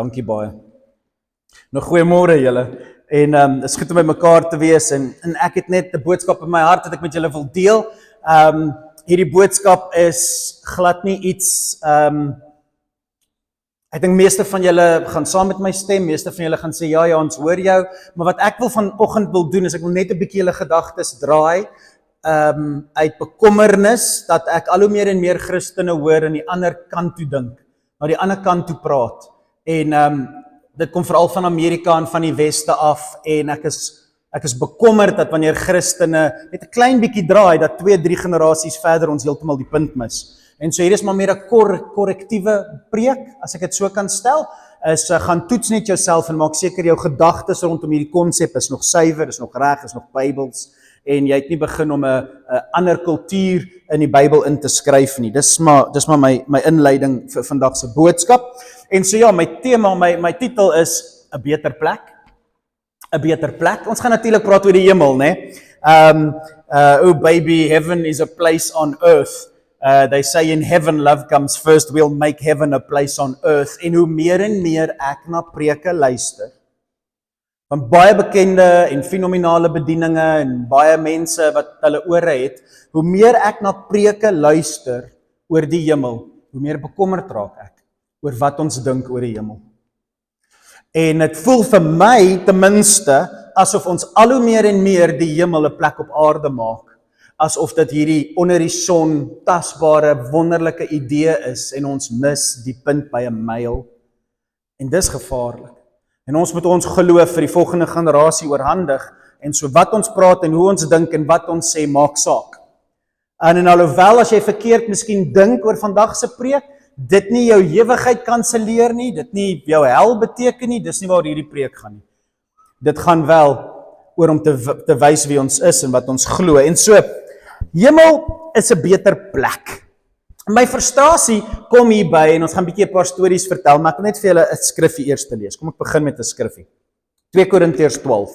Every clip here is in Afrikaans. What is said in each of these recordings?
Dankie baie. Nou goeiemôre julle. En is goed om by mekaar te wees en ek het net 'n boodskap in my hart wat ek met julle wil deel. Hierdie boodskap is glad nie iets ek dink meeste van julle gaan saam met my stem, meeste van julle gaan sê ja, ons hoor jou, maar wat ek wil vanoggend wil doen is ek wil net 'n bietjie julle gedagtes draai uit bekommernis dat ek al hoe meer en meer Christene hoor aan die ander kant toe dink, na die ander kant toe praat. En dit kom veral van Amerika en van die weste af en ek is bekommerd dat wanneer Christene net 'n klein bietjie draai, dat 2-3 generasies verder ons heeltemal die punt mis. En so hier is maar meer 'n korrektiewe preek, as ek dit so kan stel, is gaan toets net jouself en maak seker jou gedagtes rondom hierdie konsep is nog suiwer, is nog reg, is nog Bybels, en jy het nie begin om 'n ander kultuur in die Bybel in te skryf nie. Dis maar my inleiding vir vandag se boodskap. En so ja, my tema, my titel is 'n beter plek. 'n beter plek. Ons gaan natuurlik praat oor die hemel, né? Oh baby, heaven is a place on earth. They say in heaven love comes first, we'll make heaven a place on earth. En hoe meer en meer ek na preke luister, van baie bekende en fenominale bedieninge en baie mense wat hulle ore het, hoe meer ek na preke luister oor die hemel, hoe meer bekommerd raak ek oor wat ons dink oor die hemel. En dit voel vir my ten minste asof ons al hoe meer en meer die hemel 'n plek op aarde maak, asof dit hierdie onder die son tasbare wonderlike idee is en ons mis die punt by 'n myl. En dis gevaarlik. En ons moet ons geloof vir die volgende generasie oorhandig, en so wat ons praat en hoe ons dink en wat ons sê, maak saak. En alhoewel as jy verkeerd miskien dink oor vandag se preek, dit nie jou ewigheid kanselleer nie, dit nie jou hel beteken nie, dis nie waar hierdie preek gaan nie. Dit gaan wel oor om te wys wie ons is en wat ons glo. En so, hemel is 'n beter plek. My frustrasie kom hierby, en ons gaan 'n bietjie 'n paar stories vertel, maar ek wil net vir julle 'n skriffie eers te lees. Kom ek begin met 'n skriffie. 2 Korintiërs 12.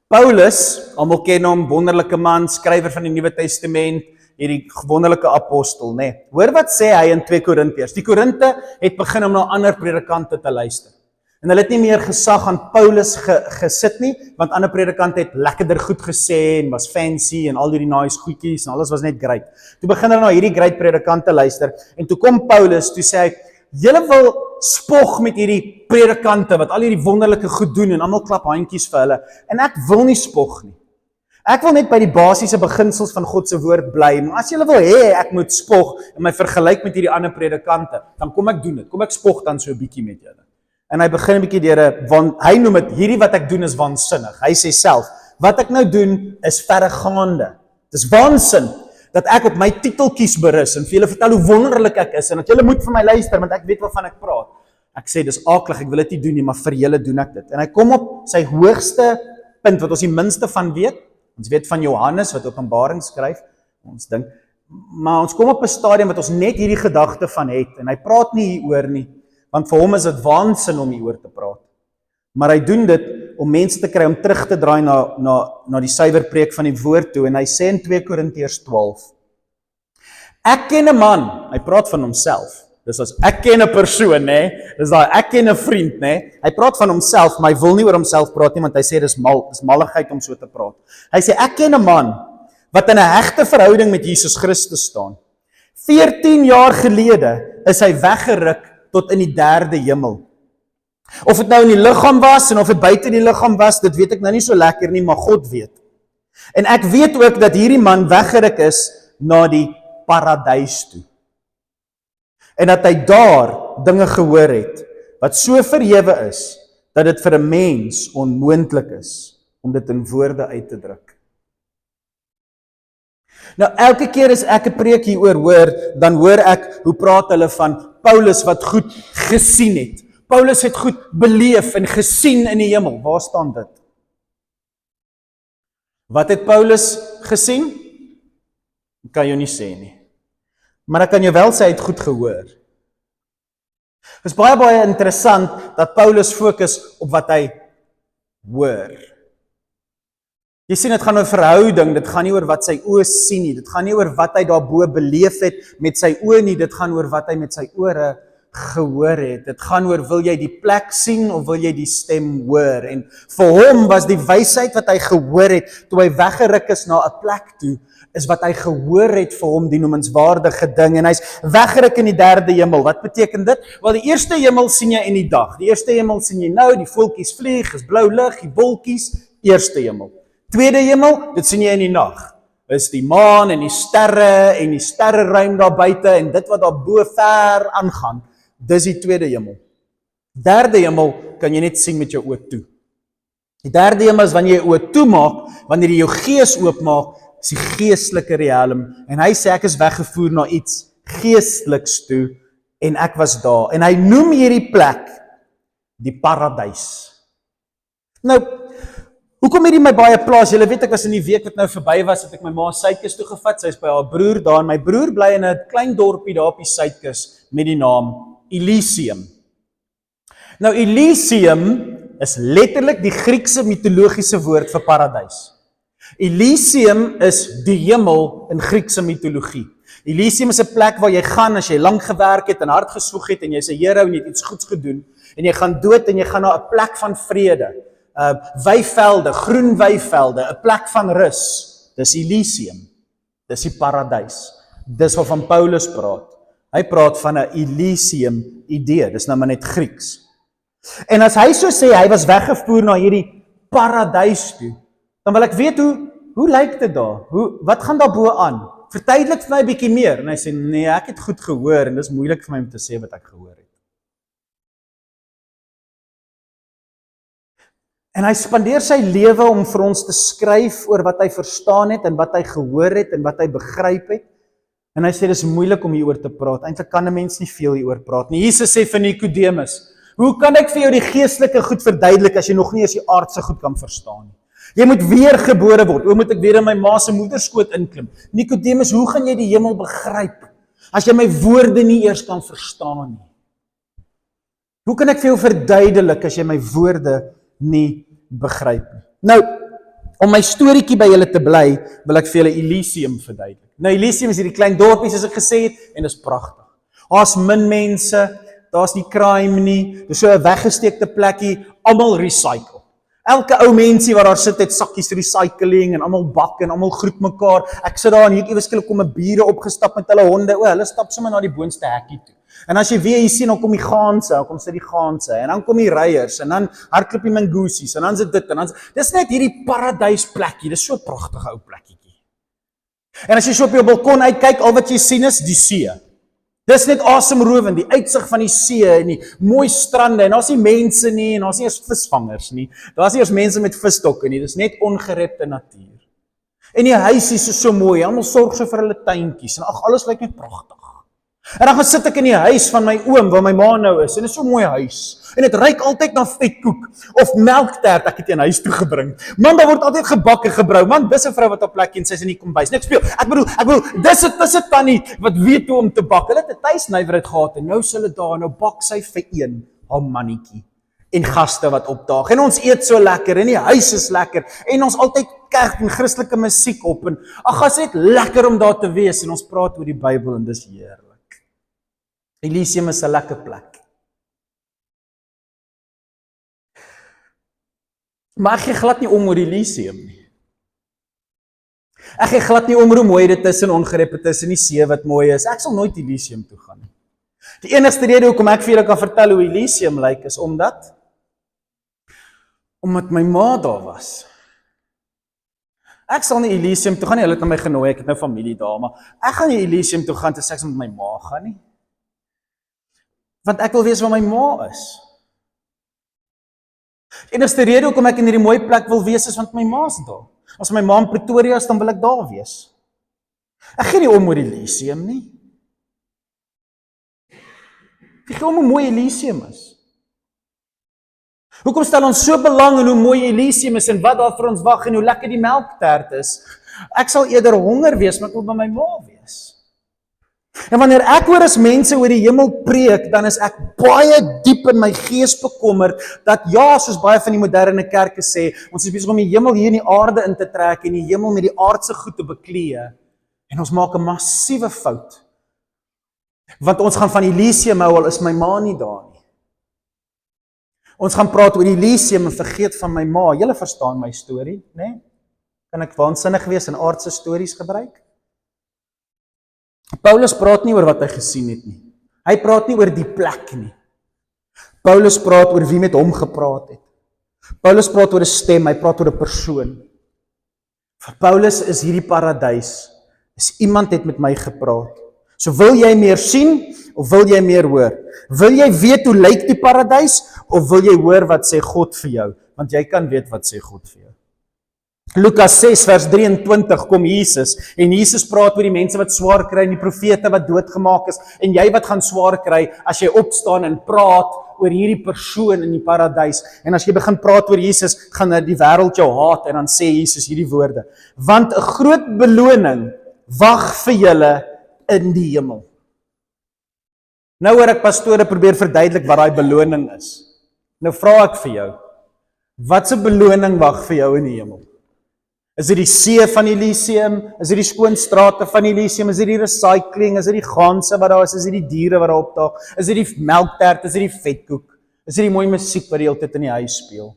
Paulus, almal ken hom, wonderlike man, skrywer van die Nuwe Testament, hierdie wonderlike apostel, né? Hoor wat sê hy in 2 Korintiërs. Die Korinte het begin om na ander predikante te luister. En hulle het nie meer gesag aan Paulus gesit nie, want ander predikante het lekkerder goed gesê en was fancy en al hierdie nice goedjies en alles was net great. Toe begin hulle na hierdie great predikante luister en toe kom Paulus, toe sê hy, julle wil spog met hierdie predikante wat al hierdie wonderlike goed doen en almal klap handjies vir hulle, en ek wil nie spog nie. Ek wil net by die basiese beginsels van God se woord bly, maar as julle wil hê ek moet spog en my vergelyk met hierdie ander predikante, dan kom ek doen dit. Kom ek spog dan so 'n bietjie met julle. En hy begin 'n bietjie deur, want hy noem dit, hierdie wat ek doen is waansinnig. Hy sê self, wat ek nou doen is verregaande. Dis waansin dat ek op my titeltjies berus en vir julle vertel hoe wonderlik ek is en dat julle moet vir my luister want ek weet waarvan ek praat. Ek sê dis aaklig, ek wil dit nie doen nie, maar vir julle doen ek dit. En hy kom op sy hoogste punt wat ons die minste van weet. Ons weet van Johannes wat Openbaring skryf. Ons dink, maar ons kom op 'n stadium wat ons net hierdie gedagte van het en hy praat nie hieroor nie. Want vir hom is dit waansin om hieroor te praat. Maar hy doen dit om mense te kry om terug te draai na die suiwer preek van die woord toe. En hy sê in 2 Korintiërs 12, ek ken 'n man, hy praat van homself. Dis as ek ken 'n persoon, né? Dis daai ek ken 'n vriend, né? Hy praat van homself, maar hy wil nie oor homself praat nie, want hy sê dis malligheid om so te praat. Hy sê ek ken 'n man wat in 'n hegte verhouding met Jesus Christus staan. 14 jaar gelede is hy weggeruk tot in die 3de hemel. Of dit nou in die liggaam was en of dit buite die liggaam was, dit weet ek nou nie so lekker nie, maar God weet. En ek weet ook dat hierdie man weggeruk is na die paradys toe. En dat hy daar dinge gehoor het wat so verhewe is dat dit vir 'n mens onmoontlik is om dit in woorde uit te druk. Nou elke keer as ek 'n preek hieroor hoor, dan hoor ek hoe praat hulle van Paulus wat goed gesien het. Paulus het goed beleef en gesien in die hemel. Waar staan dit? Wat het Paulus gesien? Ek kan jou nie sê nie. Maar ek kan jou wel sê hy het goed gehoor. Het is baie interessant dat Paulus fokus op wat hy hoor. Jy sien, dit gaan oor verhouding, dit gaan nie oor wat sy oë sien nie, dit gaan nie oor wat hy daarbo beleef het met sy oë nie, dit gaan oor wat hy met sy ore gehoor het. Dit gaan oor, wil jy die plek sien of wil jy die stem hoor? En vir hom was die wysheid wat hy gehoor het, toe hy weggeruk is na 'n plek toe, is wat hy gehoor het vir hom die noemenswaardige ding. En hy's weggeruk in die derde hemel. Wat beteken dit? Wel, die eerste hemel sien jy in die dag. Die eerste hemel sien jy nou, die voeltjies vlieg, is blou lig, die wolkies, eerste hemel. Tweede hemel, dit sien jy in die nag. Is die maan en die sterreruim daar buite en dit wat daar bo ver aangaan. Dis die tweede hemel. Derde hemel kan jy net sien met jou oë toe. Die derde hemel is wanneer jy jou oë toemaak, wanneer jy jou gees oopmaak, is die geestelike realm. En hy sê ek is weggevoer na iets geesteliks toe en ek was daar. En hy noem hierdie plek die paradys. Nou, hoekom hierdie my baie plaas? Julle weet ek was in die week wat nou verby was, het ek my ma Suidkus toe gevat. Sy is by haar broer daar en my broer bly in 'n klein dorpie daar op die Suidkus met die naam Elysium. Nou Elysium is letterlik die Griekse mitologiese woord vir paradys. Elysium is die hemel in Griekse mitologie. Elysium is 'n plek waar jy gaan as jy lank gewerk het en hard geswoeg het en jy's 'n hero en jy het iets goeds gedoen en jy gaan dood en jy gaan na 'n plek van vrede. Weivelde, groen weivelde, 'n plek van rus. Dis Elysium. Dis die paradys. Dis waarvan Paulus praat. Hy praat van 'n Elysium idee. Dis nou maar net Grieks. En as hy so sê, hy was weggevoer na hierdie paradys toe, dan wil ek weet hoe lyk dit daar? Wat gaan daar bo aan? Verduidelik vir my 'n bietjie meer. En hy sê, nee, ek het goed gehoor en dis moeilik vir my om te sê wat ek gehoor het. En hy spandeer sy lewe om vir ons te skryf oor wat hy verstaan het en wat hy gehoor het en wat hy begryp het. En hy sê dis moeilik om hieroor te praat. Eintlik kan 'n mens nie veel hieroor praat nie. Jesus sê vir Nikodemus, hoe kan ek vir jou die geestelike goed verduidelik as jy nog nie eens die aardse goed kan verstaan nie? Jy moet weer gebore word. Hoe moet ek weer in my ma se moederskoot inklim? Nikodemus, hoe gaan jy die hemel begryp as jy my woorde nie eers kan verstaan nie? Hoe kan ek vir jou verduidelik as jy my woorde nie begryp nie? Nou, om my storieetjie by julle te bly, wil ek vir julle Elysium verduidelik. Nou, Elysium is hierdie klein dorpie soos ek gesê het en dis pragtig. Daar's min mense, daar's nie crime nie, dis so 'n weggesteekte plekkie, almal recycle. Elke ou mensie wat daar sit het sakkies recycling en almal bak en almal groet mekaar. Ek sit daar en hier ewesklik kom 'n bure opgestap met hulle honde. Hulle stap sommer na die boonste hekkie toe. En as jy weer hier sien, dan kom die gaanse, dan kom sit die gaanse en dan kom die reiers en dan hardloop die mangoosies en dan sit dit en dan dis net hierdie paradysplekkie. Dis so 'n pragtige ou plekkietjie. En as jy so op jou balkon uitkyk, al wat jy sien is die see. Dis net asemrowend, die uitsig van die see en die mooi strande en daar's nie mense nie en daar's nie eens visvangers nie. Daar's nie eens mense met visstokke nie. Dis net ongerepte natuur. En die huisies is so mooi. Almal sorg so vir hulle tuintjies en ag, alles lyk net pragtig. En dan gaan sit ek in die huis van my oom waar my ma nou is en dit is so 'n mooi huis. En dit ruik altyd na vetkoek of melktert ek het in huis toe gebring. Man, daar word altyd gebak en gebrou. Man, dis 'n vrou wat op plekkie en sy's in die kombuis. Net speel. Ek bedoel, dis 'n tannie wat weet hoe om te bak. Hulle het 'n tuisnywerheid gehad en nou is hulle daar, nou bak sy vir een, haar mannetjie. En gaste wat opdaag. En ons eet so lekker en die huis is lekker en ons altyd kerk en Christelike musiek op en ag, dit is net lekker om daar te wees en ons praat oor die Bybel en dis heerlik. Elysium is 'n lekker plek. Maar ek gee glad nie om oor Elysium nie. Ek gee glad nie om hoe mooi dit is en ongerep dit is in die see wat mooi is. Ek sal nooit Elysium toe gaan nie. Die enigste rede hoekom ek vir julle kan vertel hoe Elysium lyk is omdat my ma daar was. Ek sal nie Elysium toe gaan nie, hulle het na my genooi, ek het nou familie daar, maar ek gaan nie Elysium toe gaan terwyl ek met my ma gaan nie. Want ek wil weet waar my ma is. Die enigste rede hoekom ek in hierdie mooi plek wil wees is want my ma is daar. As my ma in Pretoria is, dan wil ek daar wees. Ek gee nie om oor Elysium nie. Ek gee om hoe mooi Elysium is. Hoekom stel ons so belang in hoe mooi Elysium is en wat daar vir ons wag en hoe lekker die melktert is? Ek sal eerder honger wees, maar ek wil by my ma wees. En wanneer ek hoor as mense oor die hemel preek, dan is ek baie diep in my gees bekommerd, dat ja, soos baie van die moderne kerke sê, ons is besig om die hemel hier in die aarde in te trek en die hemel met die aardse goed te beklee. En ons maak 'n massiewe fout. Want ons gaan van Elysium hou, al is my ma nie daar nie. Ons gaan praat oor Elysium en vergeet van my ma. Julle verstaan my storie, né? Kan ek waansinnig wees en aardse stories gebruik? Paulus praat nie oor wat hy gesien het nie. Hy praat nie oor die plek nie. Paulus praat oor wie met hom gepraat het. Paulus praat oor 'n stem, hy praat oor 'n persoon. Vir Paulus is hierdie paradys, is iemand het met my gepraat. So wil jy meer sien, of wil jy meer hoor? Wil jy weet hoe lyk die paradys, of wil jy hoor wat sê God vir jou? Want jy kan weet wat sê God vir jou. Lukas 6 vers 23 kom Jesus, en Jesus praat oor die mense wat swaar kry, en die profete wat doodgemaak is, en jy wat gaan swaar kry, as jy opstaan en praat oor hierdie persoon in die paradys, en as jy begin praat oor Jesus, gaan die wêreld jou haat, en dan sê Jesus hierdie woorde, want 'n groot beloning wag vir julle in die hemel. Nou hoor ek pastore probeer verduidelik wat daai beloning is. Nou vra ek vir jou, wat 'n beloning wag vir jou in die hemel? Is dit die see van Elysium? Is dit die skoon strate van Elysium? Is dit die recycling? Is dit die ganse wat daar is? Is dit die diere wat daar opdaag? Is dit die melktert? Is dit die vetkoek? Is dit die mooi musiek wat die hele tyd in die huis speel?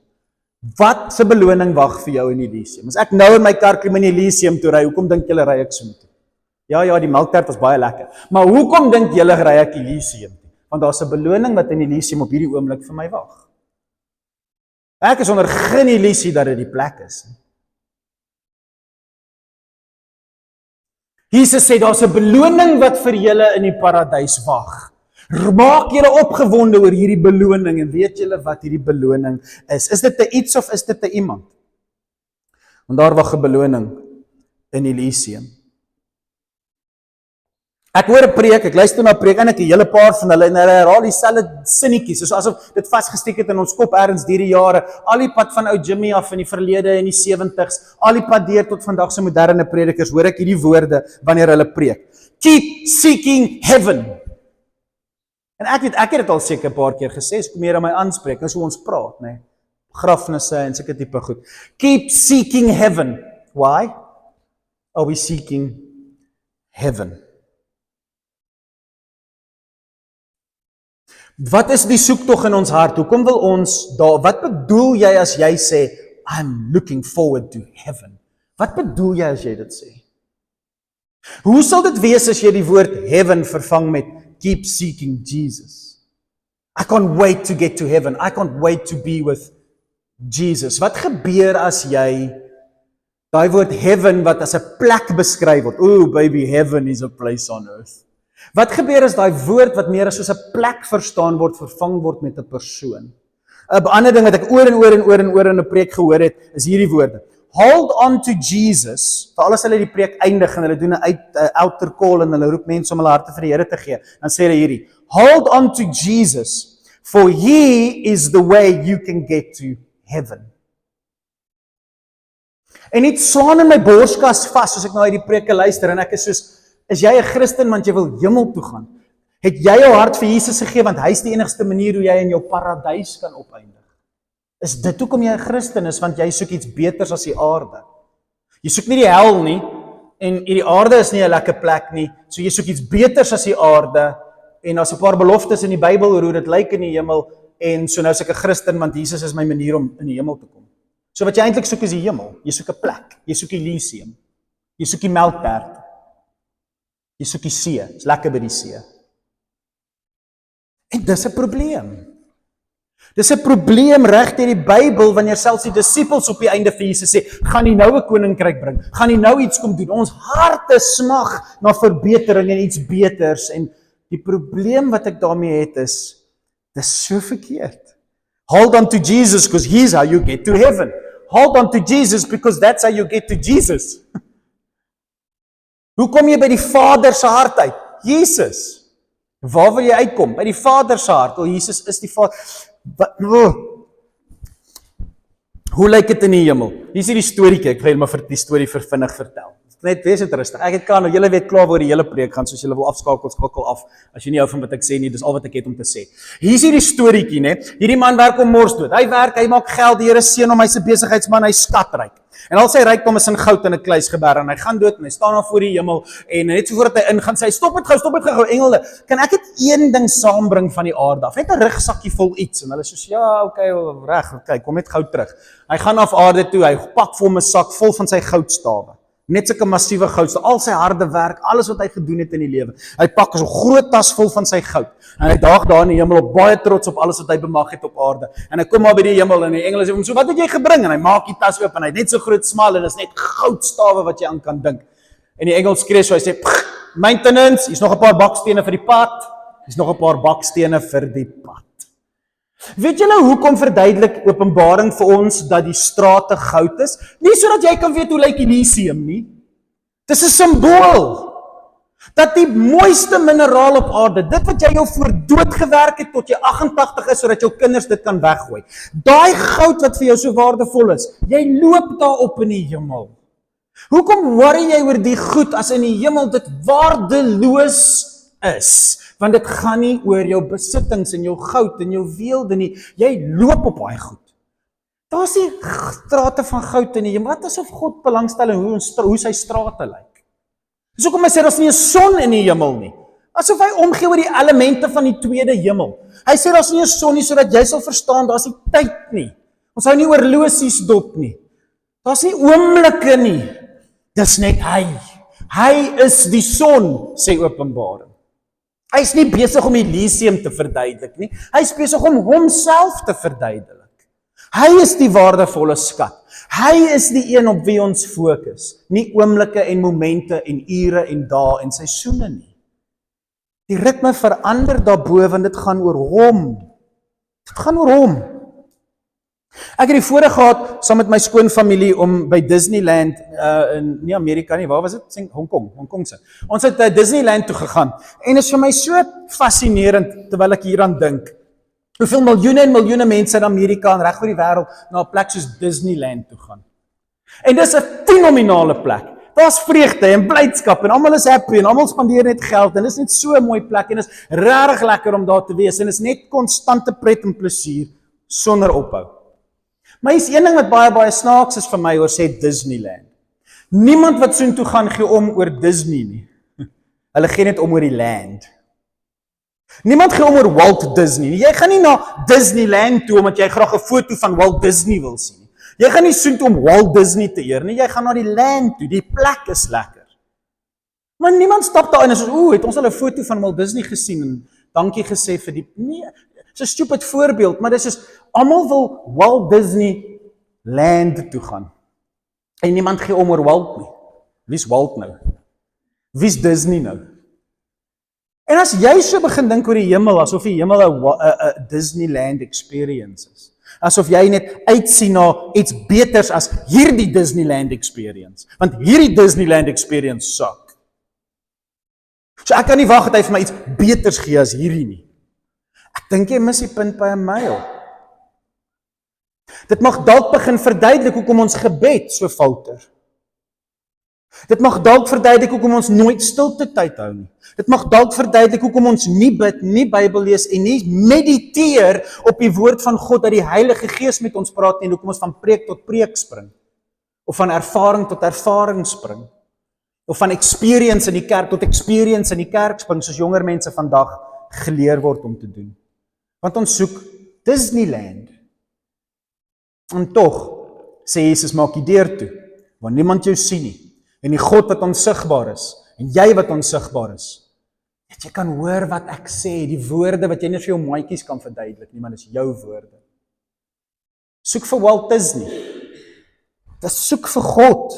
Wat 'n beloning wag vir jou in Elysium? As ek nou in my kar klim in Elysium toe ry, hoekom dink julle ry ek so toe? Ja, die melktert was baie lekker. Maar hoekom dink julle ry ek Elysium toe? Want daar's 'n beloning wat in Elysium op hierdie oomblik vir my wag. Ek is onder geen illusie dat dit die plek is. Jesus sê daar's 'n beloning wat vir julle in die paradys wag. Maak julle opgewonde oor hierdie beloning en weet julle wat hierdie beloning is? Is dit 'n iets of is dit 'n iemand? Want daar wag 'n beloning in Elysium. Ek hoor 'n preek, ek luister na 'n preek en ek 'n hele paar van hulle en hulle herhaal dieselfde sinnetjies, soos asof dit vasgesteek het in ons kop ergens deur die jare, al die pad van ou Jimmy af in die verlede in die 70s, al die pad deur tot vandag se moderne predikers, hoor ek hierdie woorde wanneer hulle preek. Keep seeking heaven. En ek het dit al seker 'n paar keer gesê, as kom hier aan my aanspreek, dis hoe ons praat, né? Grafnisse en sulke tipe goed. Keep seeking heaven. Why are we seeking heaven? Wat is die soektog in ons hart? Hoekom wil ons daar? Wat bedoel jy as jy sê I'm looking forward to heaven? Wat bedoel jy as jy dit sê? Hoe sal dit wees as jy die woord heaven vervang met keep seeking Jesus? I can't wait to get to heaven. I can't wait to be with Jesus. Wat gebeur as jy daai woord heaven wat as 'n plek beskryf word? Ooh baby, heaven is a place on earth. Wat gebeur as daai woord wat meer as soos 'n plek verstaan word, vervang word met 'n persoon? 'n Ander ding wat ek oor in 'n preek gehoor het, is hierdie woorde. Hold on to Jesus. Veral as hulle die preek eindig en hulle doen 'n altar call en hulle roep mense om hulle harte vir die Here te gee, dan sê hulle hierdie: Hold on to Jesus, for he is the way you can get to heaven. En dit slaan in my borskas vas as ek na hierdie preke luister en ek is soos, is jy 'n Christen want jy wil hemel toe gaan? Het jy jou hart vir Jesus gegee want hy is die enigste manier hoe jy in jou paradys kan opeindig? Is dit hoekom jy 'n Christen is, want jy soek iets beters as die aarde? Jy soek nie die hel nie, en hierdie aarde is nie 'n lekker plek nie, so jy soek iets beters as die aarde, en daar's 'n paar beloftes in die Bybel oor hoe dit lyk in die hemel, en so nou is ek 'n Christen want Jesus is my manier om in die hemel te kom. So wat jy eintlik soek is die hemel, jy soek 'n plek, jy soek Elysium, jy soek die melktert, jy soek die see, is lekker by die see. En dis 'n probleem. Dis 'n probleem reg deur die Bybel, wanneer selfs die disippels op die einde vir Jesus sê, gaan nie nou 'n koninkryk bring, gaan nie nou iets kom doen, ons harte smag na verbetering en iets beters, en die probleem wat ek daarmee het is, dis so verkeerd. Hold on to Jesus, because he's how you get to heaven. Hold on to Jesus, because that's how you get to Jesus. Hoe kom jy by die Vader se hart uit? Jesus. Waar wil jy uitkom? By die Vader se hart. Jesus is die Vader. Hoe lyk dit in die hemel? Hier is die storieetjie, ek wil maar vir die storie vinnig vertel. Net wees dit rustig. Ek het klaar nou, julle weet klaar waar die hele preek gaan, soos julle wil afskakel, skakel af. As jy nie hou van wat ek sê nie, dis al wat ek het om te sê. Hier is hierdie storieetjie, né? Hierdie man werk om mors dood. Hy werk, hy maak geld, die Here seën hom, hy's 'n besigheidsman, hy's skatryk. En al sy rykdom is in goud en 'n kluis geberg en hy gaan dood en hy staan daar voor die hemel en net so voordat hy ingaan sê hy stop dit gou engele. Kan ek net een ding saambring van die aarde af? Net 'n rugsakkie vol iets en hulle sê ja, okay, reg, okay, kom net gou terug. Hy gaan af aarde toe, hy pak vir hom 'n sak vol van sy goudstawe. Net sulke massiewe goudstawe, al sy harde werk, alles wat hy gedoen het in die lewe. Hy pak so 'n groot tas vol van sy goud. En hy daag daar in die hemel op, baie trots op alles wat hy bemag het op aarde. En hy kom maar by die hemel en die engele sê hom so, wat het jy gebring? En hy maak die tas oop en hy het net so groot smal en dit is net goudstawe wat jy aan kan dink. En die engel skree so, hy sê, maintenance, hier's nog 'n paar bakstene vir die pad. Hier's nog 'n paar bakstene vir die pad. Weet julle hoekom verduidelik Openbaring vir ons dat die strate goud is? Nie sodat jy kan weet hoe lyk Elysium nie. Dis 'n simbool. Dat die mooiste mineraal op aarde, dit wat jy jou voor dood gewerk het tot jy 88 is, sodat jou kinders dit kan weggooi. Daai goud wat vir jou so waardevol is, jy loop daar op in die hemel. Hoekom worry jy oor die goed as in die hemel dit waardeloos is? Want dit gaan nie oor jou besittings en jou goud en jou weelde nie. Jy loop op daai goed. Daar's nie strate van goud in die hemel. Wat asof God belangstel in hoe sy strate lyk. Dis hoekom hy sê daar's nie 'n son in die hemel nie. Asof hy omgee oor die elemente van die tweede hemel. Hy sê daar's nie 'n son nie sodat jy sal verstaan daar's nie tyd nie. Ons hou nie horlosies dop nie. Daar's nie oomblikke nie. Dis net hy. Hy is die son, sê Openbaring. Hy's nie besig om Elysium te verduidelik nie. Hy's besig om homself te verduidelik. Hy is die waardevolle skat. Hy is die een op wie ons fokus, nie oomblikke en momente en ure en dae en seisoene nie. Die ritme verander daarbo want dit gaan oor hom. Dit gaan oor hom. Ek het die voorreg gehad saam met my skoonfamilie om by Disneyland in nie Amerika nie, waar was dit? Hong Kong se. Ons het Disneyland toe gegaan en is vir my so fascinerend terwyl ek hieraan dink. Hoeveel miljoene en miljoene mense in Amerika en reg oor die wêreld na 'n plek soos Disneyland toe gaan. En dis 'n fenominale plek. Daar's vreugde en blydskap en almal is happy en almal spandeer net geld en dis net so 'n mooi plek en is regtig lekker om daar te wees en is net konstante pret en plesier sonder ophou. Maar hier's een ding wat baie snaaks is vir my oor sê Disneyland. Niemand wat soontoe gaan gee om oor Disney nie. Hulle gee net om oor die land. Niemand gee om oor Walt Disney nie. Jy gaan nie na Disneyland toe omdat jy graag 'n foto van Walt Disney wil sien nie. Jy gaan nie soontoe om Walt Disney te eer nie. Jy gaan na die land toe. Die plek is lekker. Maar niemand stap daar in en sê, het ons al 'n foto van Walt Disney gesien en dankie gesê vir die nee, dis 'n stupid voorbeeld, maar dis is almal wil Walt Disney land toe gaan. En niemand gee om oor Walt nie. Wie's Walt nou? Wie's Disney nou? En as jy so begin dink oor die hemel, asof die hemel 'n Disneyland experience is, asof jy net uitsien na iets beters as hierdie Disneyland experience, want hierdie Disneyland experience suck. So ek kan nie wag dat hy vir my iets beters gee as hierdie nie. Ek dink jy mis die punt by 'n myl. Dit mag dalk begin verduidelik hoekom ons gebed so falter. Dit mag dalk verduidelik hoekom ons nooit stilte tyd hou nie. Dit mag dalk verduidelik hoekom ons nie bid, nie Bybel lees en nie mediteer op die woord van God dat die Heilige Gees met ons praat en hoekom ons van preek tot preek spring. Of van ervaring tot ervaring spring. Of van experience in die kerk tot experience in die kerk spring, soos jonger mense vandag geleer word om te doen. Want ons soek Disneyland. En tog, sê Jesus, maak die deur toe, want niemand jou sien nie. En die God wat onsigbaar is, en jy wat onsigbaar is, dat jy kan hoor wat ek sê, die woorde wat jy nie vir jou maatjies kan verduidelik nie, maar dis jou woorde. Soek vir Walt Disney. Dis soek vir God.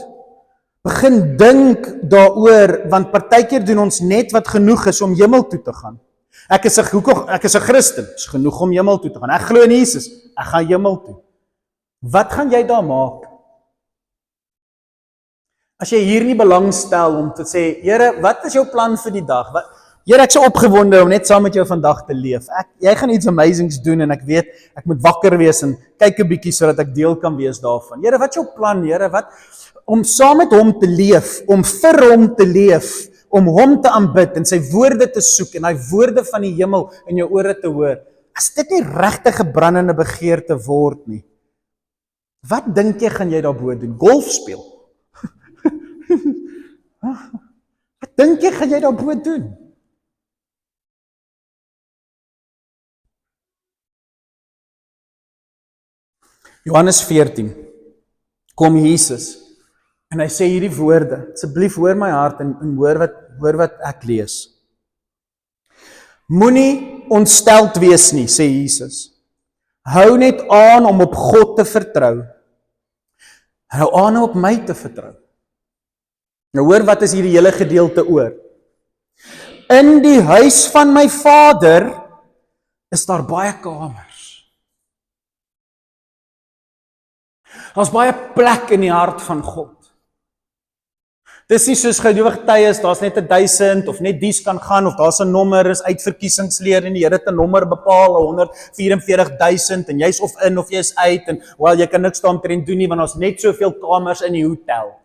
Begin dink daaroor, want partykeer doen ons net wat genoeg is om hemel toe te gaan. Ek is 'n Christen, is genoeg om hemel toe te gaan. Ek glo in Jesus, ek gaan hemel toe. Wat gaan jy daar maak? As jy hier nie belang stel om te sê, Here, wat is jou plan vir die dag? Here, ek is so opgewonde om net saam met jou vandag te leef. Jy gaan iets amazings doen en ek weet, ek moet wakker wees en kyk 'n bietjie sodat ek deel kan wees daarvan. Here, wat is jou plan, Here? Wat om saam met hom te leef, om vir hom te leef, om hom te aanbid en sy woorde te soek en hy woorde van die hemel in jou ore te hoor. As dit nie regtig 'n brandende begeerte word nie. Wat dink jy gaan jy daarbo doen? Golf speel? Wat dink jy gaan jy daarbo doen? Johannes 14, kom Jesus, en hy sê hierdie woorde, asseblief hoor my hart en hoor wat ek lees. Moenie ontsteld wees nie, sê Jesus. Hou net aan om op God te vertrou. Hou aan om op my te vertrou. Nou hoor wat is hierdie hele gedeelte oor. In die huis van my Vader is daar baie kamers. Daar's baie plek in die hart van God. Dis nie soos geloofige tye is, daar's net 1000 of net dies kan gaan of daar's 'n nommer, is uitverkiesingsleer en die Here het 'n nommer bepaal, 144,000 en jy's of in of jy's uit en jy kan niks daaromtrent doen nie want daar's net soveel kamers in die hotel.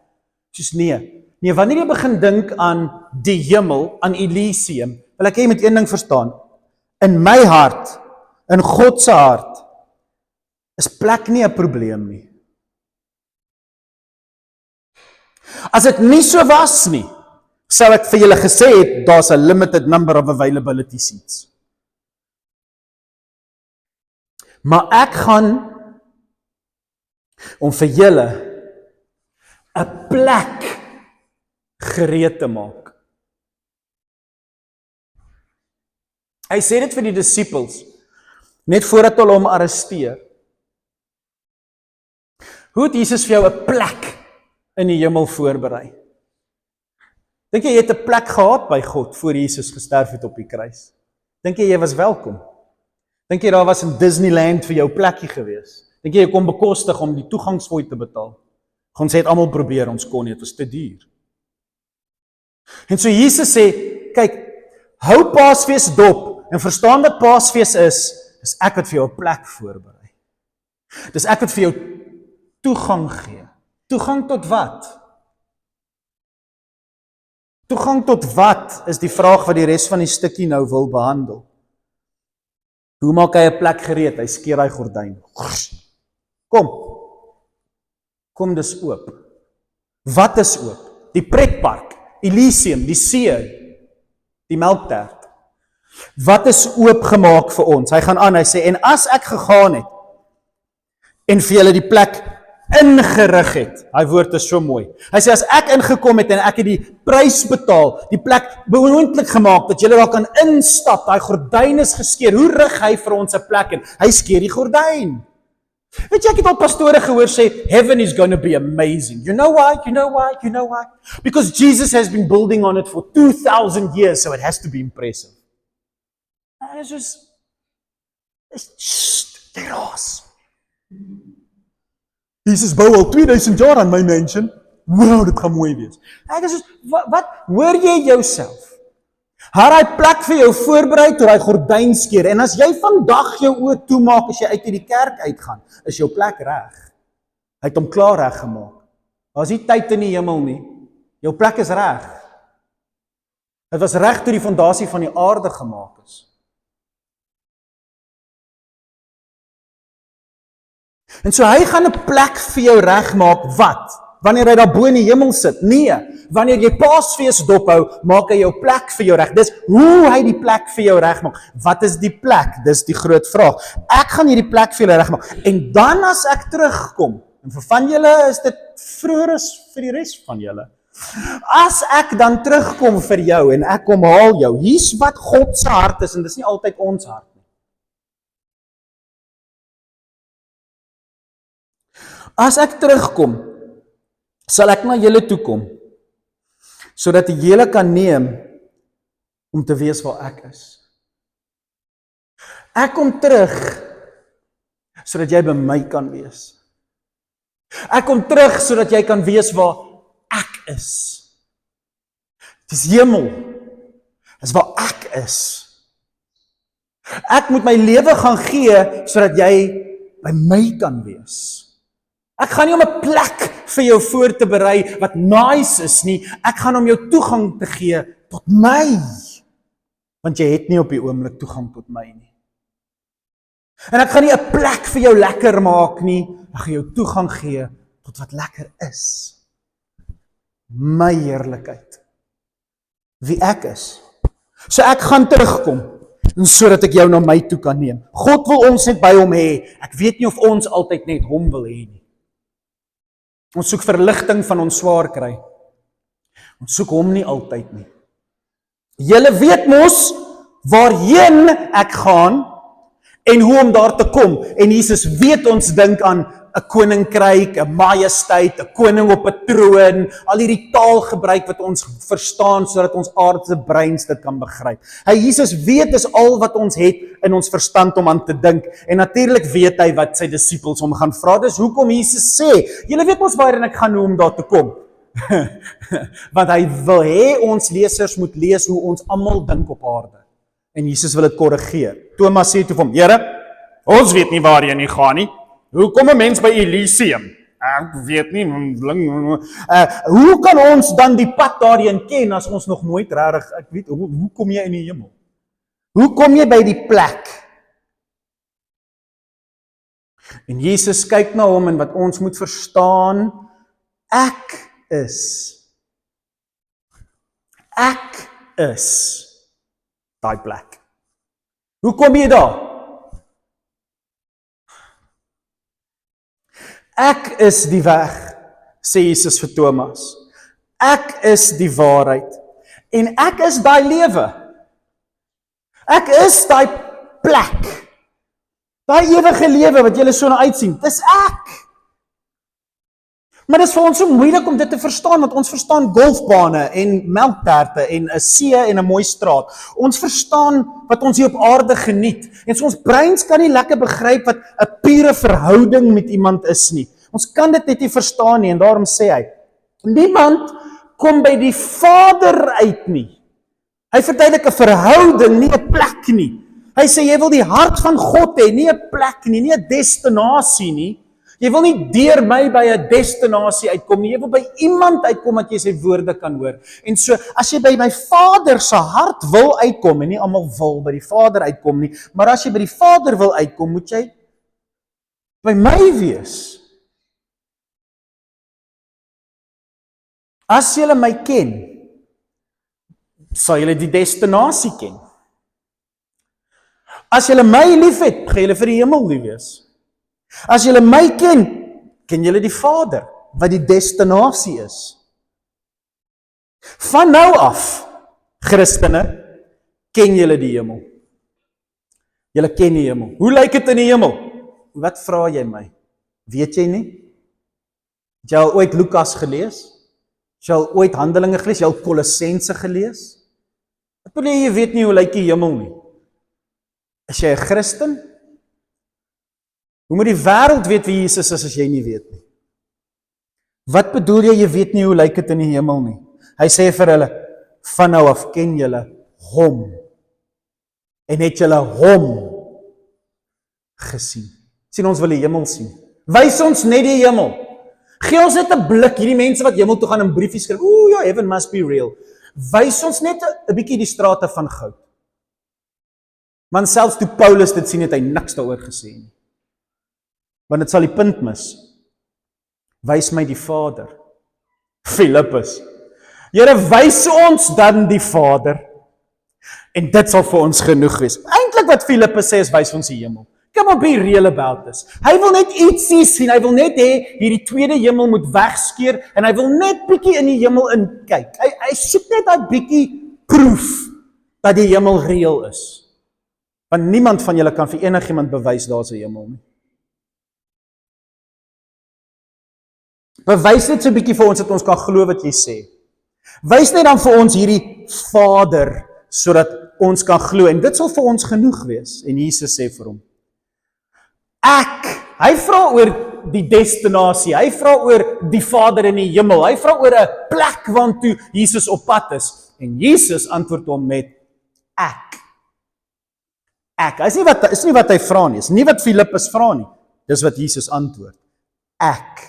Soos nee, wanneer jy begin dink aan die hemel, aan Elysium, wil ek hê jy moet een ding verstaan. In my hart, in God se hart, is plek nie 'n probleem nie. As dit nie so was nie, sou ek vir julle gesê het, daar's 'n limited number of availability seats. Maar ek gaan om vir julle 'n plek gereed te maak. Hy sê dit vir die disippels, net voordat hulle hom arresteer. Hoe het Jesus vir jou 'n plek in die hemel voorberei? Dink jy het 'n plek gehad by God voor Jesus gesterf het op die kruis? Dink jy was welkom? Dink jy daar was in Disneyland vir jou plekkie gewees? Dink jy kon bekostig om die toegangsfooi te betaal? Ons het almal probeer, ons kon nie, dit was te duur. En so Jesus sê, kyk, hou Paasfees dop en verstaan dat Paasfees is ek wat vir jou 'n plek voorberei. Dis ek wat vir jou toegang gee. Toegang tot wat? Toegang tot wat is die vraag wat die res van die stukkie nou wil behandel. Hoe maak hy 'n plek gereed? Hy skeer hy gordyn. Kom dis oop. Wat is oop? Die pretpark, Elysium, die see, die melktert. Wat is oopgemaak vir ons? Hy gaan aan, hy sê, en as ek gegaan het en vir julle die plek ingerig het, hy woord is so mooi. Hy sê, as ek ingekom het en ek het die prys betaal, die plek moontlik gemaak, dat julle daar kan instap, daai gordyn is geskeer, hoe rig hy vir ons 'n plek in? Hy skeer die gordyn. Weet jy, ek het al pastore gehoor sê, heaven is going to be amazing. You know why? Because Jesus has been building on it for 2,000 years, so it has to be impressive. En is soos, die raas. Jesus bou al 2000 jaar aan my mansion. Wow, dit gaan mooi wees. Ek is soos, wat hoor jy jouself? Hy plek vir jou voorberei tot hy gordyn skeer. En as jy vandag jou oë toemaak as jy uit die kerk uitgaan, is jou plek reg. Hy het hom klaar reg gemaak. Daar's nie tyd in die hemel nie. Jou plek is reg. Dit was reg toe die fondasie van die aarde gemaak is. En so hy gaan 'n plek vir jou regmaak, wat? Wanneer hy daar bo in die hemel sit? Nee, wanneer jy Paasfees dophou, maak hy jou plek vir jou reg. Dis hoe hy die plek vir jou regmaak. Wat is die plek? Dis die groot vraag. Ek gaan hierdie plek vir julle regmaak. En dan as ek terugkom, en vir van julle is dit vroeër as vir die res van julle. As ek dan terugkom vir jou en ek kom haal jou, hier's wat God se hart is en dis nie altyd ons hart nie. As ek terugkom, sal ek na julle toe kom, sodat julle kan neem om te weet waar ek is. Ek kom terug, sodat jy by my kan wees. Ek kom terug, sodat jy kan weet waar ek is. Dis hemel. Dis waar ek is. Ek moet my lewe gaan gee, sodat jy by my kan wees. Ek gaan nie om 'n plek vir jou voor te berei wat nice is nie, ek gaan om jou toegang te gee tot my. Want jy het nie op die oomblik toegang tot my nie. En ek gaan nie 'n plek vir jou lekker maak nie, ek gaan jou toegang gee tot wat lekker is. My heerlikheid. Wie ek is. So ek gaan terugkom, sodat ek jou na my toe kan neem. God wil ons net by hom hê. Ek weet nie of ons altyd net hom wil hê nie. Ons soek verligting van ons swaar kry. Ons soek hom nie altyd nie. Julle weet mos waarheen ek gaan en hoe om daar te kom. En Jesus weet ons dink aan 'n koninkryk, 'n majesteit, 'n koning op 'n troon, al hierdie taalgebruik wat ons verstaan sodat ons aardse breins dit kan begryp. Jesus weet is al wat ons het in ons verstand om aan te dink. En natuurlik weet hy wat sy disippels hom gaan vra. Dis hoekom Jesus sê, julle weet mos waarheen ek gaan, hoe om daar te kom. Want hy wil hê ons lesers moet lees hoe ons almal dink op aarde. En Jesus wil dit korrigeer. Thomas sê toe vir hom, Here, ons weet nie waarheen jy gaan nie. Hoe kom 'n mens by Elysium? Ek weet nie. Hoe kan ons dan die pad daarheen ken as ons nog nooit regtig, ek weet, hoe kom jy in die hemel? Hoe kom jy by die plek? En Jesus kyk na hom en wat ons moet verstaan, ek is daai plek. Hoe kom jy daar? Ek is die weg, sê Jesus vir Thomas. Ek is die waarheid. En ek is daai lewe. Ek is daai plek. Daai ewige lewe wat julle so na uitsien. Dis ek. Maar dit is vir ons so moeilik om dit te verstaan, want ons verstaan golfbane en melkterte en 'n see en 'n mooi straat. Ons verstaan wat ons hier op aarde geniet. En so ons breins kan nie lekker begryp wat 'n pure verhouding met iemand is nie. Ons kan dit net nie verstaan nie, en daarom sê hy, niemand kom by die Vader uit nie. Hy verduidelik 'n verhouding, nie 'n plek nie. Hy sê, jy wil die hart van God hê, nie 'n plek nie, nie 'n destinasie nie. Jy wil nie deur my by 'n destinasie uitkom nie, jy wil by iemand uitkom dat jy sy woorde kan hoor. En so, as jy by my Vader se hart wil uitkom, en nie almal wil by die Vader uitkom nie, maar as jy by die Vader wil uitkom, moet jy by my wees. As julle my ken, sal julle die destinasie ken. As julle my liefhet, gaan julle vir die hemel lief wees. As julle my ken, ken julle die Vader, wat die destinasie is. Van nou af, Christene, ken julle die hemel. Julle ken die hemel. Hoe lyk dit in die hemel? Wat vra jy my? Weet jy nie? Het jy al ooit Lukas gelees? Het jy al ooit Handelinge gelees? Het jy al Kolossense gelees? Ek bedoel jy weet nie hoe lyk die hemel nie. Is jy 'n Christen? Hoe moet die wêreld weet wie Jesus is as jy nie weet nie? Wat bedoel jy weet nie hoe lyk dit in die hemel nie? Hy sê vir hulle, van nou af ken julle hom. En het julle hom gesien. Sien, ons wil die hemel sien. Wys ons net die hemel. Gee ons net 'n blik, hierdie mense wat hemel toe gaan in briefies skryf. Ooh ja, heaven must be real. Wys ons net 'n bietjie die strate van goud. Want selfs toe Paulus dit sien, het hy niks daaroor gesê nie. Want dit sal die punt mis. Wys my die Vader. Filippus. Here, wys ons dan die Vader. En dit sal vir ons genoeg wees. Eintlik wat Filippus sê is, wys ons die hemel. Come on, be real about this. Hy wil net ietsie sien, hy wil net hê hierdie tweede hemel moet wegskeer, en hy wil net bietjie in die hemel inkyk. Hy soek net daai bietjie proef dat die hemel reël is. Want niemand van julle kan vir enigiemand bewys daar's 'n hemel nie. Bewys net so 'n bietjie vir ons dat ons kan glo wat jy sê. Wys net dan vir ons hierdie Vader sodat ons kan glo, en dit sal vir ons genoeg wees. En Jesus sê vir hom, hy vra oor die destinasie, hy vra oor die Vader in die hemel, hy vra oor 'n plek waartoe Jesus op pad is. En Jesus antwoord hom met, Ek. Is nie wat hy vra nie, is nie wat Filippus vra nie. Dis wat Jesus antwoord. Ek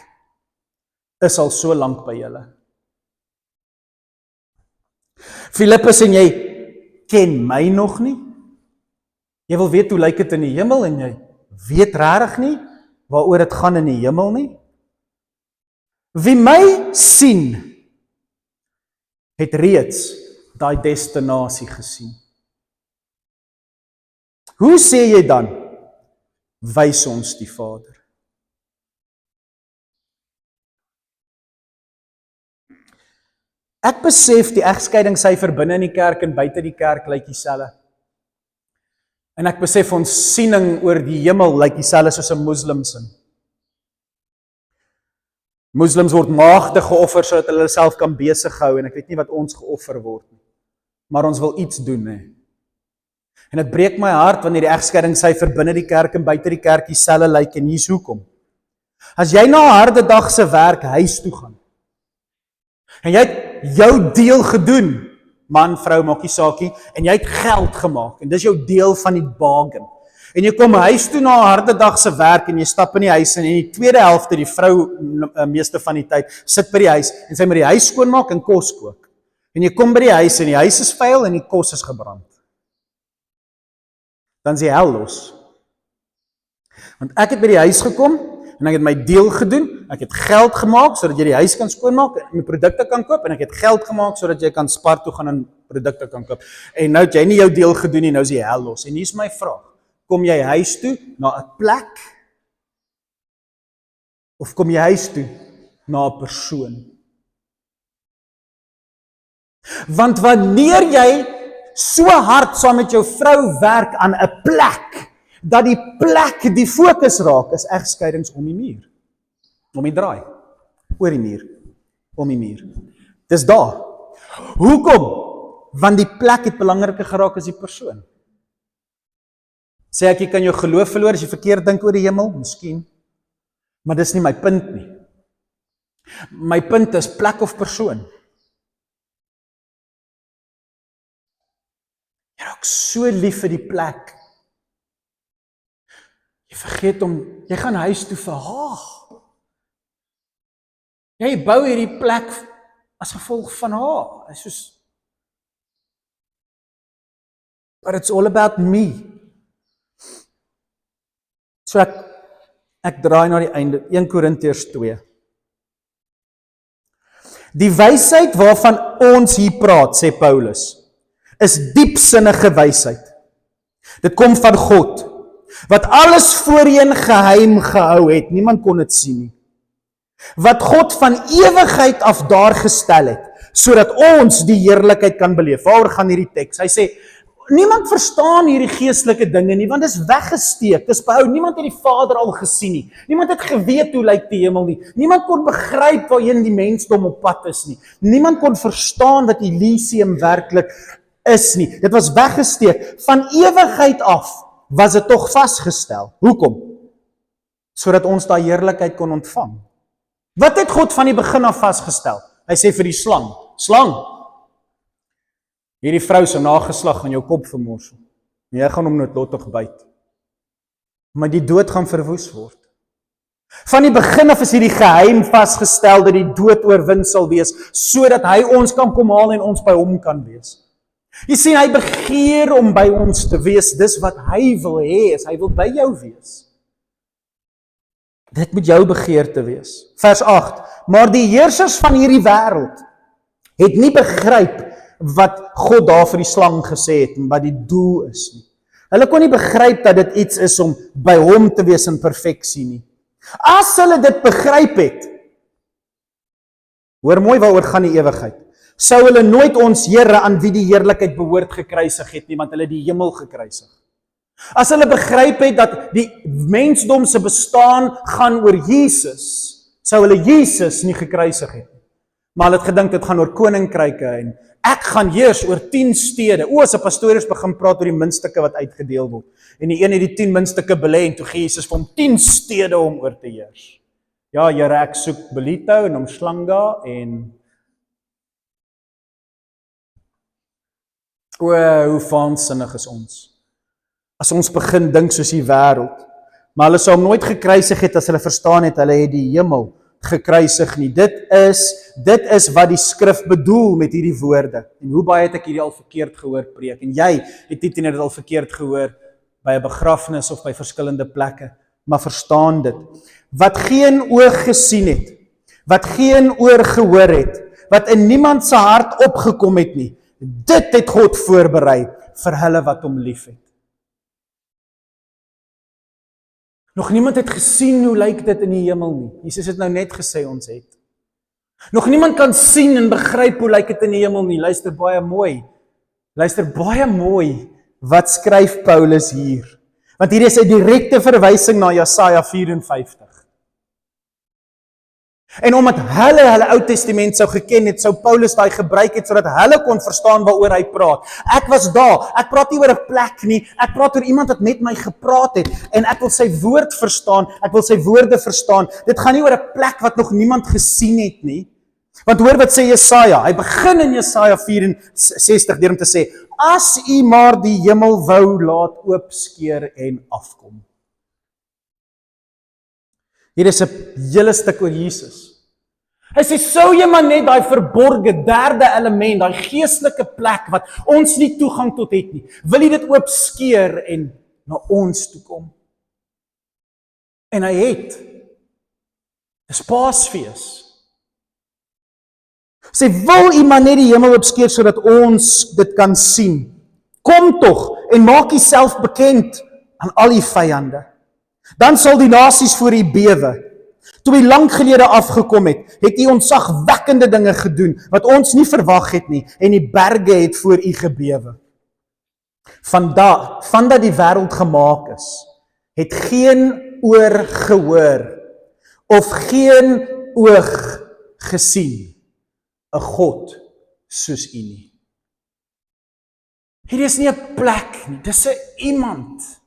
is al so lank by julle. Filippus, en jy ken my nog nie? Jy wil weet hoe lyk dit in die hemel en jy weet regtig nie waaroor dit gaan in die hemel nie? Wie my sien, het reeds daai destinasie gesien. Hoe sê jy dan, wys ons die Vader? Ek besef die egskeidingssyfer binne in die kerk en buite die kerk lyk dieselfde. En ek besef ons siening oor die hemel lyk dieselfde soos 'n moslim sin. Moslems word maagde geoffer sodat hulle self kan besig hou en ek weet nie wat ons geoffer word nie. Maar ons wil iets doen, hè. En dit breek my hart wanneer die egskeidingssyfer binne die kerk en buite die kerk dieselfde lyk en hier's hoekom. As jy na 'n harde dag se werk huis toe gaan en jy het jou deel gedoen, man, vrou, maak nie saakie, en jy het geld gemaak en dis jou deel van die bargain. En jy kom huis toe na 'n harde dag se werk en jy stap in die huis en in die tweede helfte, die vrou meeste van die tyd, sit by die huis en sy moet die huis skoonmaak en kos kook. En jy kom by die huis en die huis is vuil en die kos is gebrand. Dan is die hel los. Want ek het by die huis gekom en ek het my deel gedoen, ek het geld gemaak sodat jy die huis kan skoonmaak en produkte kan koop en ek het geld gemaak sodat jy kan Spar toe gaan en produkte kan koop. En nou het jy nie jou deel gedoen nie, nou is die hel los. En hier is my vraag. Kom jy huis toe na 'n plek of kom jy huis toe na 'n persoon? Want wanneer jy so hard saam met jou vrou werk aan 'n plek, dat die plek die fokus raak, is egskeidings om die muur. Om die draai. Oor die muur. Om die muur. Dis daar. Hoekom? Want die plek het belangriker geraak as die persoon. Sê ek, jy kan jou geloof verloor as jy verkeerd dink oor die hemel? Miskien. Maar dis nie my punt nie. My punt is plek of persoon. Jy raak so lief vir die plek. Jy vergeet om, jy gaan huis toe vir haar. Jy bou hierdie plek as gevolg van haar. Is soos, but it's all about me. So ek draai na die einde, 1 Korintiërs 2. Die wysheid waarvan ons hier praat, sê Paulus, is diepsinnige wysheid. Dit kom van God, wat alles voorheen geheim gehou het, niemand kon dit sien nie. Wat God van ewigheid af daar gestel het, sodat ons die heerlikheid kan beleef. Waaroor gaan hierdie teks? Hy sê, niemand verstaan hierdie geestelike dinge nie, want dit is weggesteek, dit is behou, niemand het die Vader al gesien nie, niemand het geweet hoe lyk die hemel nie, niemand kon begryp waarheen die mensdom op pad is nie, niemand kon verstaan wat Elysium werklik is nie, dit was weggesteek, van ewigheid af was dit tog vasgestel. Hoekom? Sodat ons daai heerlikheid kon ontvang. Wat het God van die begin af vasgestel? Hy sê vir die slang, hierdie vrou se nageslag gaan jou kop vermorsel. Jy gaan hom noodlottig byt. Maar die dood gaan verwoes word. Van die begin af is hierdie geheim vasgestel dat die dood oorwin sal wees, sodat hy ons kan kom haal en ons by hom kan wees. Jy sien, hy begeer om by ons te wees, dis wat hy wil hê, is hy wil by jou wees. Dit moet jou begeerte wees. Vers 8, maar die heersers van hierdie wêreld het nie begryp wat God daar vir die slang gesê het en wat die doel is nie. Hulle kon nie begryp dat dit iets is om by hom te wees in perfeksie nie. As hulle dit begryp het, hoor mooi waaroor gaan die ewigheid, sou hulle nooit ons Here aan wie die heerlikheid behoort gekruisig het nie, want hulle die hemel gekruisig. As hulle begryp het dat die mensdom se bestaan gaan oor Jesus, sou hulle Jesus nie gekruisig het nie. Maar hulle het gedink dit gaan oor koninkryke en ek gaan heers oor 10 stede. As 'n pastoor begin praat oor die muntstukke wat uitgedeel word. En die een het die 10 muntstukke belê en toe gee Jesus vir hom 10 stede om oor te heers. Ja, Here, ek soek Belito en Umhlanga en O, hoe waansinnig is ons. As ons begin dink soos die wêreld. Maar hulle sou hom nooit gekruisig het as hulle verstaan het, hulle het die hemel gekruisig nie. Dit is wat die skrif bedoel met hierdie woorde. En hoe baie het ek hierdie al verkeerd gehoor preek? En jy het dit al verkeerd gehoor by 'n begrafnis of by verskillende plekke. Maar verstaan dit. Wat geen oog gesien het, wat geen oor gehoor het, wat in niemand se hart opgekom het nie, dit het God voorberei vir hulle wat hom liefhet. Nog niemand het gesien hoe lyk dit in die hemel nie. Jesus het nou net gesê ons het. Nog niemand kan sien en begryp hoe lyk dit in die hemel nie. Luister baie mooi. Luister baie mooi wat skryf Paulus hier. Want hier is 'n direkte verwysing na Jesaja 54. En omdat hulle Ou Testament sou geken het, sou Paulus daai gebruik het sodat hulle kon verstaan waaroor hy praat. Ek was daar. Ek praat nie oor 'n plek nie. Ek praat oor iemand wat met my gepraat het en ek wil sy woord verstaan. Ek wil sy woorde verstaan. Dit gaan nie oor 'n plek wat nog niemand gesien het nie. Want hoor wat sê Jesaja. Hy begin in Jesaja 64 deur om te sê: "As u maar die hemel wou laat oopskeer en afkom." Hier is 'n hele stuk oor Jesus. Hy sê, sou jy maar net daai verborge derde element, daai geestelike plek wat ons nie toegang tot het nie, wil jy dit oopskeer en na ons toe kom? En hy het. Dis Paasfees. Sê, wil u maar net die hemel oopskeer sodat ons dit kan sien? Kom tog en maak jouself bekend aan al die vyande. Dan sal die nasies voor u bewe. Toe u lank gelede afgekom het u ontzagwekkende dinge gedoen wat ons nie verwag het nie en die berge het voor u gebewe. Vandat die wêreld gemaak is, het geen oor gehoor of geen oog gesien 'n God soos u nie. Hier is nie 'n plek nie, dis 'n iemand.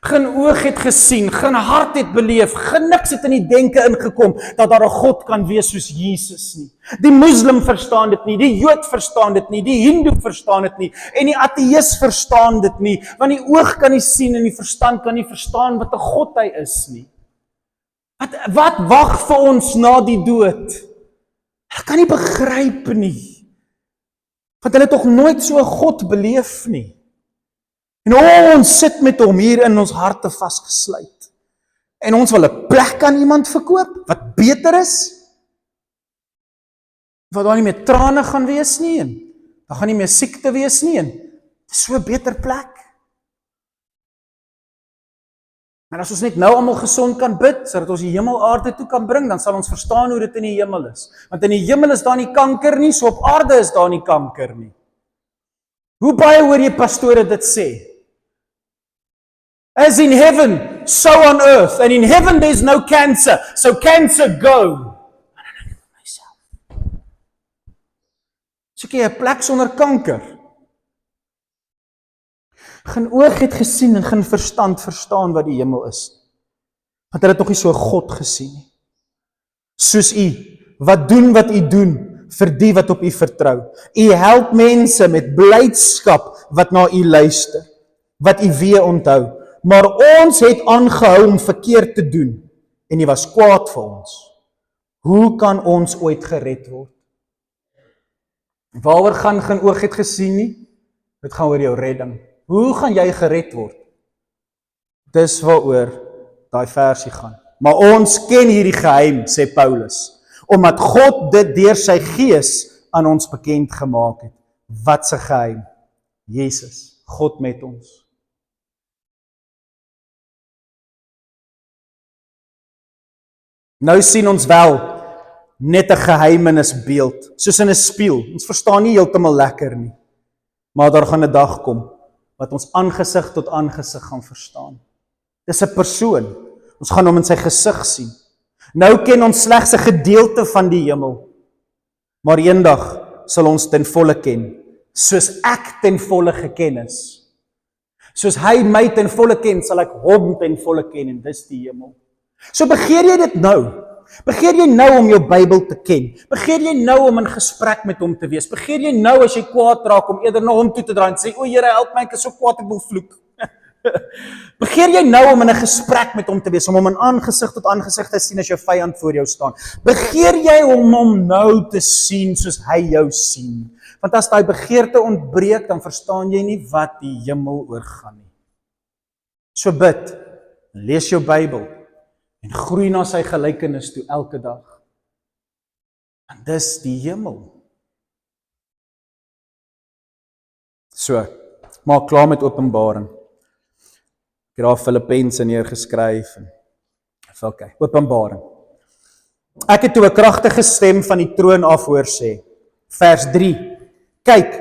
Geen oog het gesien, geen hart het beleef, geen niks het in die denke ingekom dat daar 'n God kan wees soos Jesus nie. Die Muslim verstaan dit nie, die Jood verstaan dit nie, die Hindoe verstaan dit nie en die ateïs verstaan dit nie, want die oog kan nie sien en die verstand kan nie verstaan wat 'n God hy is nie. Wat wag vir ons na die dood? Ek kan nie begryp nie. Want hulle het tog nooit so 'n God beleef nie. En ons sit met hom hier in ons harte vasgesluit. En ons wil 'n plek aan iemand verkoop wat beter is. Wat daar nie meer trane gaan wees nie en daar gaan nie meer siekte wees nie en dit is so 'n beter plek. En as ons net nou almal gesond kan bid sodat ons die hemel aarde toe kan bring, dan sal ons verstaan hoe dit in die hemel is. Want in die hemel is daar nie kanker nie, so op aarde is daar nie kanker nie. Hoe baie hoor jy pastore dit sê? As in heaven, so on earth. And in heaven there's no cancer, so cancer go. Soek jy 'n plek sonder kanker? Geen oog het gesien en geen verstand verstaan wat die hemel is. Want hulle het nog nie so 'n God gesien nie. Soos u, wat doen wat u doen, vir die wat op u vertrou. U help mense met blydskap wat na u luister, wat u wee onthou. Maar ons het aangehou om verkeerd te doen en u was kwaad vir ons. Hoe kan ons ooit gered word? Waaroor gaan geen oog het gesien nie? Dit gaan oor jou redding. Hoe gaan jy gered word? Dis waaroor daai versie gaan. Maar ons ken hierdie geheim, sê Paulus, omdat God dit deur sy gees aan ons bekend gemaak het. Wat 'n geheim? Jesus, God met ons. Nou sien ons wel net 'n geheimenisbeeld, soos in 'n spieël. Ons verstaan nie heeltemal lekker nie. Maar daar gaan 'n dag kom wat ons aangesig tot aangesig gaan verstaan. Dis 'n persoon. Ons gaan hom in sy gesig sien. Nou ken ons slegs 'n gedeelte van die hemel. Maar eendag sal ons ten volle ken, soos ek ten volle geken is. Soos hy my ten volle ken, sal ek hom ten volle ken en dis die hemel. So begeer jy dit nou. Begeer jy nou om jou Bybel te ken? Begeer jy nou om in gesprek met hom te wees? Begeer jy nou as jy kwaad raak om eerder na hom toe te draai en sê, o Here, help my, ek is so kwaad, ek wil vloek. Begeer jy nou om in 'n gesprek met hom te wees, om hom in aangesig tot aangesig te sien as jou vyand voor jou staan? Begeer jy om hom nou te sien soos hy jou sien? Want as daai begeerte ontbreek, dan verstaan jy nie wat die hemel oorgaan nie. So bid, lees jou Bybel en groei na sy gelykenis toe elke dag. En dis die hemel. So, maak klaar met Openbaring. Ek het daar Filippense neergeskryf en okay, Openbaring. Ek het toe 'n kragtige stem van die troon af hoor sê, vers 3. Kyk,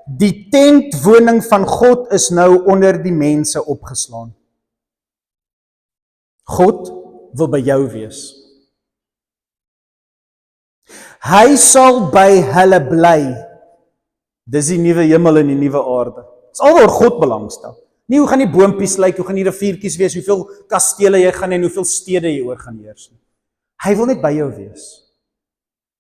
die tentwoning van God is nou onder die mense opgeslaan. God wil by jou wees. Hy sal by hulle bly. Dis die nuwe hemel en die nuwe aarde. Dis alwaar God belangstel. Nie hoe gaan die boompies lyk, hoe gaan die riviertjies wees, hoeveel kastele jy gaan en hoeveel stede jy oor gaan heers. Hy wil net by jou wees.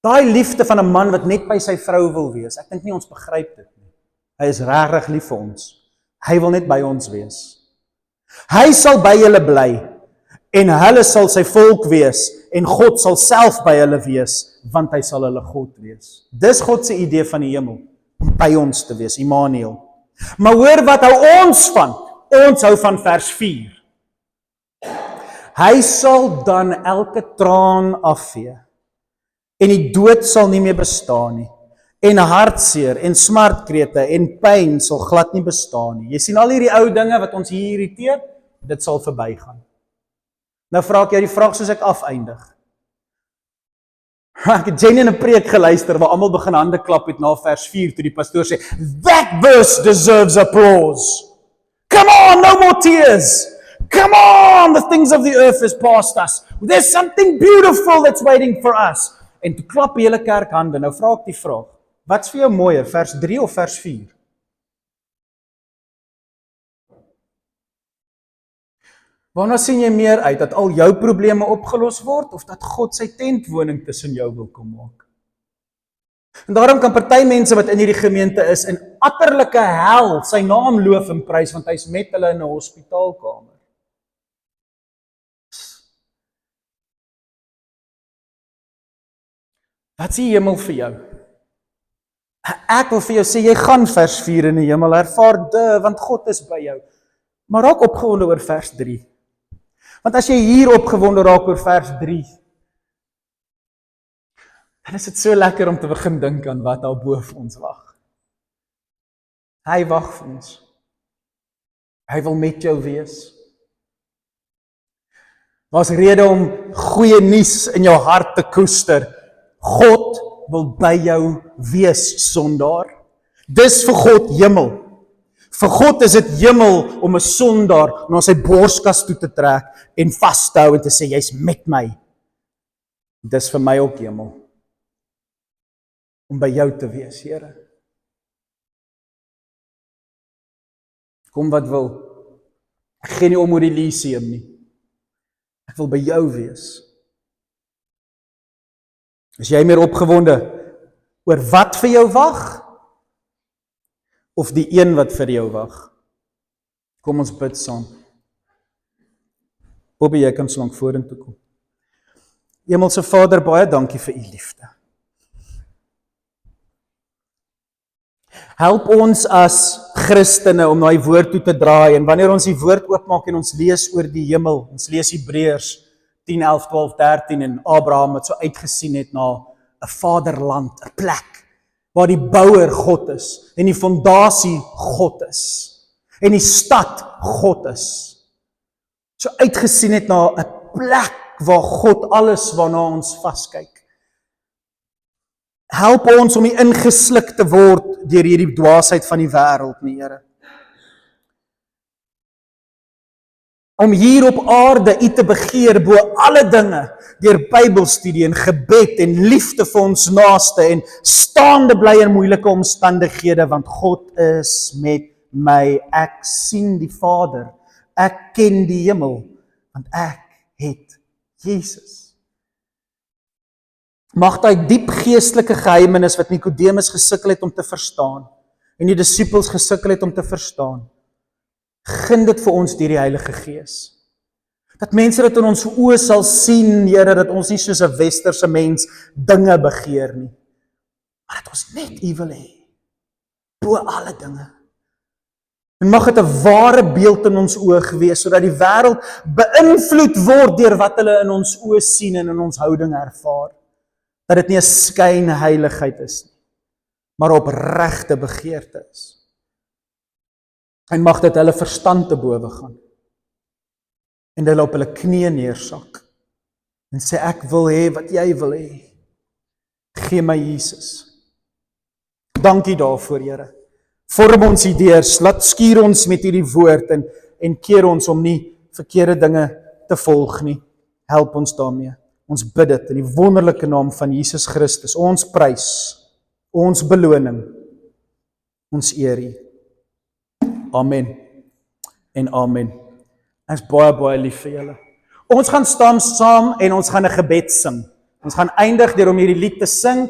Daai liefde van 'n man wat net by sy vrou wil wees, ek dink nie ons begryp dit nie. Hy is regtig lief vir ons. Hy wil net by ons wees. Hy sal by julle bly, en hulle sal sy volk wees, en God sal self by hulle wees, want hy sal hulle God wees. Dis God se idee van die hemel, om by ons te wees, Immanuel. Maar hoor wat hou ons van? Ons hou van vers 4. Hy sal dan elke traan afvee, en die dood sal nie meer bestaan nie, en hartseer, en smartkrete, en pyn sal glad nie bestaan nie. Jy sien al hierdie ou dinge wat ons hier irriteer, dit sal verbygaan. Nou vra ek jou die vraag soos ek afeindig. Ek het Jenny in 'n preek geluister waar almal begin hande klap het na vers 4 toe die pastoor sê, that verse deserves applause. Come on, no more tears. Come on, the things of the earth is past us. There's something beautiful that's waiting for us. En toe klap die hele kerk hande. Nou vra ek die vraag, wat's vir jou mooier, vers 3 of vers 4? Waarna sien jy meer uit, dat al jou probleme opgelos word, of dat God sy tentwoning tussen jou wil kom maak? En daarom kan party mense wat in hierdie gemeente is, in atterlike hel, sy naam loof en prys, want hy's met hulle in 'n hospitaalkamer. Wat is die hemel vir jou? Ek wil vir jou sê, jy gaan vers 4 in die hemel ervaar, want God is by jou. Maar raak opgewonde oor vers 3. Want as jy hier opgewonde raak oor vers 3, dan is dit so lekker om te begin dink aan wat daar bo vir ons wag. Hy wag vir ons. Hy wil met jou wees. Daar's rede om goeie nuus in jou hart te koester. God wil by jou wees, sondaar. Dis vir God hemel. Vir God is dit hemel om 'n sondaar na sy borskas toe te trek en vas te hou en te sê, jy's met my. Dis vir my ook hemel. Om by jou te wees, Here. Kom wat wil. Ek gee nie om oor die Elysium nie. Ek wil by jou wees. Is jy meer opgewonde oor wat vir jou wag? Of die een wat vir jou wag? Kom ons bid saam. Bobby, jy kan so lank vorentoe kom. Hemelse Vader, baie dankie vir u liefde. Help ons as Christene om na die woord toe te draai, en wanneer ons die woord oopmaak en ons lees oor die hemel, ons lees Hebreërs 10, 11, 12, 13 en Abraham wat so uitgesien het na 'n vaderland, 'n plek waar die bouer God is en die fondasie God is en die stad God is. So uitgesien het na 'n plek waar God alles waarna ons vaskyk. Help ons om nie ingesluk te word deur hierdie dwaasheid van die wêreld nie, Here. Om hier op aarde u te begeer bo alle dinge, deur Bybelstudie en gebed en liefde vir ons naaste en staande bly in moeilike omstandighede, want God is met my. Ek sien die Vader, ek ken die hemel, want ek het Jesus. Mag daai diep geestelike geheimenis wat Nikodemus gesukkel het om te verstaan, en die disippels gesukkel het om te verstaan, gun dit vir ons deur die Heilige Gees. Dat mense dit in ons oë sal sien, Here, dat ons nie soos 'n westerse mens dinge begeer nie, maar dat ons net U wil hê, bo alle dinge. En mag dit 'n ware beeld in ons oë wees, sodat die wêreld beïnvloed word deur wat hulle in ons oë sien en in ons houding ervaar. Dat dit nie 'n skynheiligheid is nie, maar opregte begeerte is. En mag dit hulle verstand te bowe gaan. En hulle op hulle knieë neersak en sê, ek wil hê wat jy wil hê. Gee my Jesus. Dankie daarvoor, Here. Vorm ons hierdeurs, laat skuur ons met hierdie woord en keer ons om nie verkeerde dinge te volg nie. Help ons daarmee. Ons bid dit in die wonderlike naam van Jesus Christus. Ons prys, ons beloning, ons eer U. Amen en amen. Ek is baie lief vir julle. Ons gaan staan saam en ons gaan 'n gebed sing. Ons gaan eindig deur om hierdie lied te sing.